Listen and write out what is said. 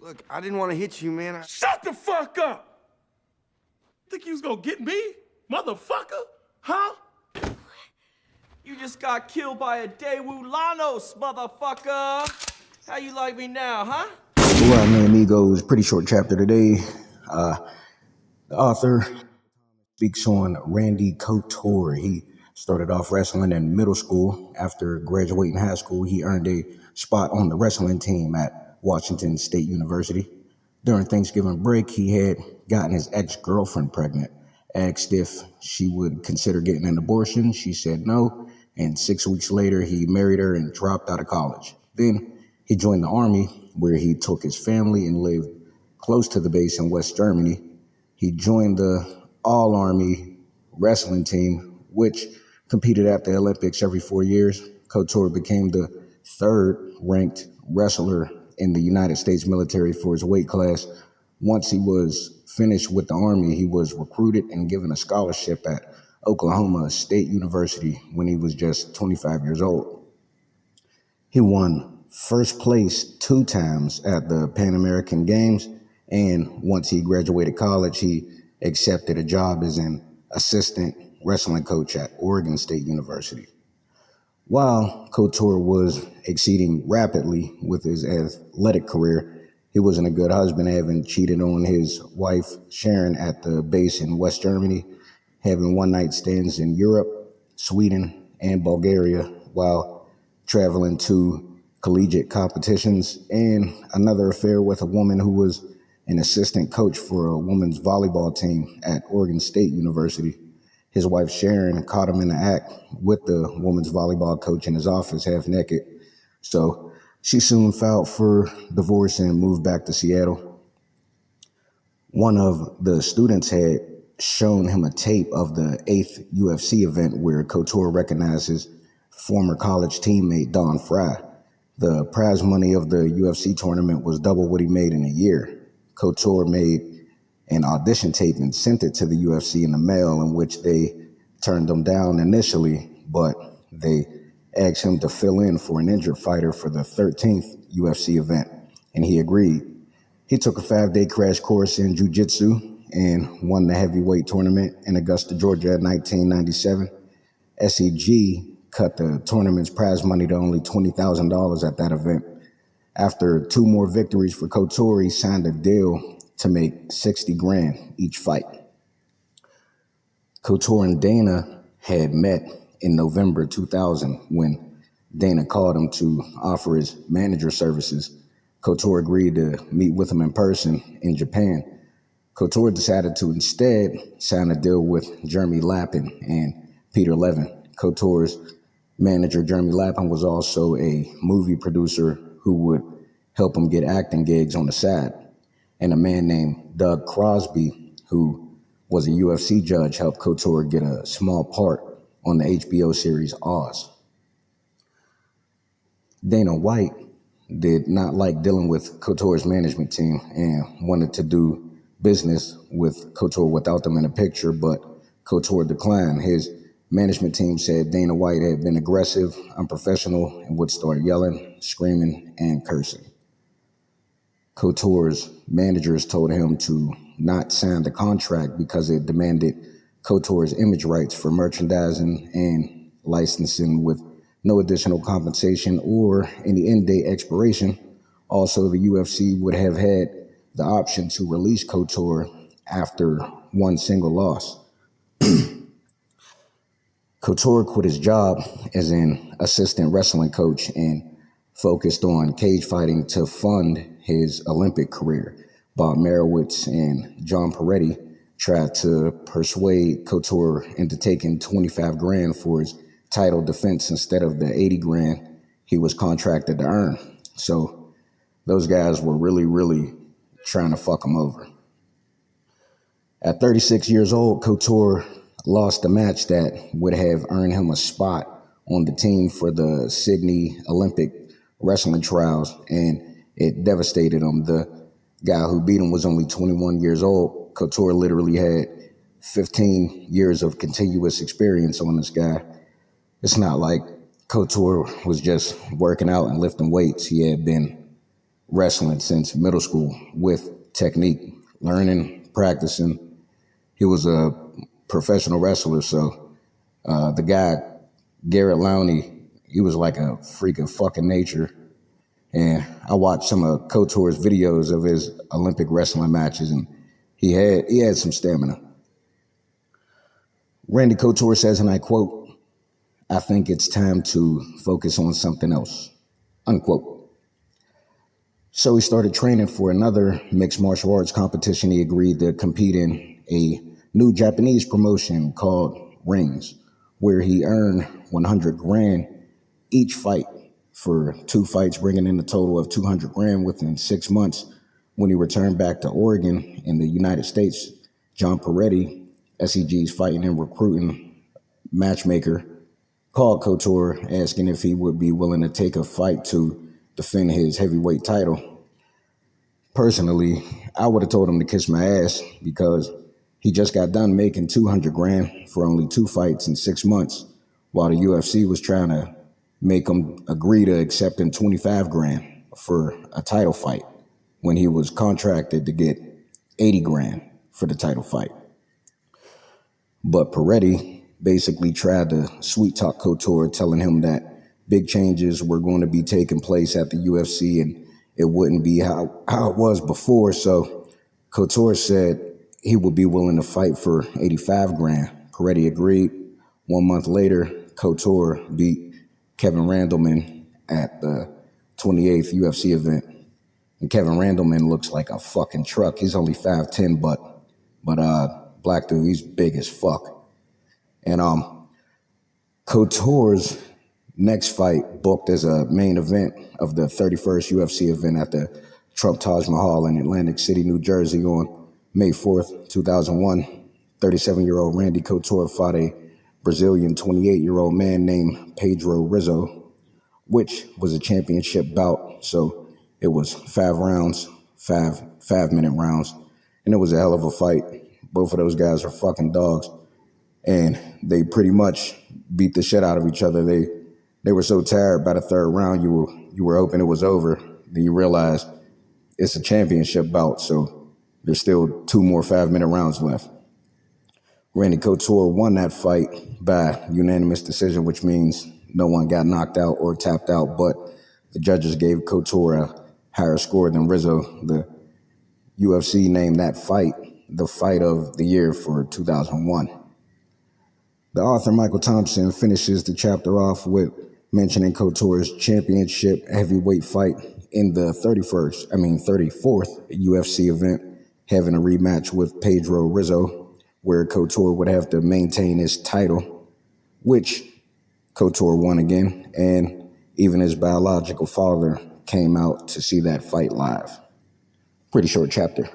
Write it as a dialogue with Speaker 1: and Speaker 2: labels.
Speaker 1: Look, I didn't want to hit you, man.
Speaker 2: Shut the fuck up! Think you was gonna get me, motherfucker? Huh?
Speaker 3: You just got killed by a Daewoo Lanos, motherfucker! How you like me now, huh?
Speaker 4: Well, man, amigos, pretty short chapter today. The author speaks on Randy Couture. He started off wrestling in middle school. After graduating high school, he earned a spot on the wrestling team at Washington State University. During Thanksgiving break, he had gotten his ex-girlfriend pregnant. Asked if she would consider getting an abortion. She said no, and 6 weeks later, he married her and dropped out of college. Then he joined the Army, where he took his family and lived close to the base in West Germany. He joined the All-Army wrestling team, which competed at the Olympics every 4 years. Couture became the third-ranked wrestler in the United States military for his weight class. Once he was finished with the Army, he was recruited and given a scholarship at Oklahoma State University when he was just 25 years old. He won first place 2 times at the Pan American Games, and once he graduated college, he accepted a job as an assistant wrestling coach at Oregon State University. While Couture was exceeding rapidly with his athletic career, he wasn't a good husband, having cheated on his wife Sharon at the base in West Germany, having one-night stands in Europe, Sweden, and Bulgaria while traveling to collegiate competitions, and another affair with a woman who was an assistant coach for a women's volleyball team at Oregon State University. His wife Sharon caught him in the act with the women's volleyball coach in his office, half naked. So she soon filed for divorce and moved back to Seattle. One of the students had shown him a tape of the 8th UFC event where Couture recognized his former college teammate Don Fry. The prize money of the UFC tournament was double what he made in a year. Couture made an audition tape and sent it to the UFC in the mail, in which they turned him down initially, but they asked him to fill in for an injured fighter for the 13th UFC event, and he agreed. He took a 5-day crash course in jiu-jitsu and won the heavyweight tournament in Augusta, Georgia in 1997. SEG cut the tournament's prize money to only $20,000 at that event. After 2 more victories for Couture, he signed a deal to make $60,000 each fight. Couture and Dana had met in November 2000 when Dana called him to offer his manager services. Couture agreed to meet with him in person in Japan. Couture decided to instead sign a deal with Jeremy Lappin and Peter Levin. Couture's manager, Jeremy Lappin, was also a movie producer who would help him get acting gigs on the side. And a man named Doug Crosby, who was a UFC judge, helped Couture get a small part on the HBO series Oz. Dana White did not like dealing with Couture's management team and wanted to do business with Couture without them in the picture, but Couture declined. His management team said Dana White had been aggressive, unprofessional, and would start yelling, screaming, and cursing. Couture's managers told him to not sign the contract because it demanded Couture's image rights for merchandising and licensing with no additional compensation or any end date expiration. Also, the UFC would have had the option to release Couture after one single loss. Couture quit his job as an assistant wrestling coach and focused on cage fighting to fund his Olympic career. Bob Merowitz and John Peretti tried to persuade Couture into taking $25,000 for his title defense instead of the $80,000 he was contracted to earn. So those guys were really trying to fuck him over. At 36 years old, Couture lost a match that would have earned him a spot on the team for the Sydney Olympic wrestling trials, and it devastated him. The guy who beat him was only 21 years old. Couture literally had 15 years of continuous experience on this guy. It's not like Couture was just working out and lifting weights. He had been wrestling since middle school with technique, learning, practicing. He was a professional wrestler, so the guy, Garrett Lowney, he was like a freak of fucking nature. And I watched some of Couture's videos of his Olympic wrestling matches, and he had some stamina. Randy Couture says, and I quote, "I think it's time to focus on something else," unquote. So he started training for another mixed martial arts competition. He agreed to compete in a new Japanese promotion called Rings, where he earned 100 grand each fight for 2 fights, bringing in a total of 200 grand within 6 months. When he returned back to Oregon in the United States, John Peretti, SEG's fighting and recruiting matchmaker, called Couture asking if he would be willing to take a fight to defend his heavyweight title. Personally, I would have told him to kiss my ass because he just got done making 200 grand for only 2 fights in 6 months, while the UFC was trying to make him agree to accepting 25 grand for a title fight when he was contracted to get 80 grand for the title fight. But Peretti basically tried to sweet talk Couture, telling him that big changes were going to be taking place at the UFC and it wouldn't be how it was before. So Couture said he would be willing to fight for 85 grand. Peretti agreed. 1 month later, Couture beat Kevin Randleman at the 28th UFC event. And Kevin Randleman looks like a fucking truck. He's only 5'10", but black dude, he's big as fuck. And Couture's next fight booked as a main event of the 31st UFC event at the Trump Taj Mahal in Atlantic City, New Jersey on May 4th, 2001. 37-year-old Randy Couture fought a Brazilian 28-year-old man named Pedro Rizzo, which was a championship bout. So it was 5 rounds, 5-minute rounds, and it was a hell of a fight. Both of those guys are fucking dogs, and they pretty much beat the shit out of each other. They were so tired by the 3rd round, you were hoping it was over. Then you realize it's a championship bout, so there's still 2 more 5-minute rounds left. Randy Couture won that fight by unanimous decision, which means no one got knocked out or tapped out, but the judges gave Couture a higher score than Rizzo. The UFC named that fight the fight of the year for 2001. The author, Michael Thompson, finishes the chapter off with mentioning Couture's championship heavyweight fight in the 34th UFC event, having a rematch with Pedro Rizzo, where Couture would have to maintain his title, which Couture won again, and even his biological father came out to see that fight live. Pretty short chapter.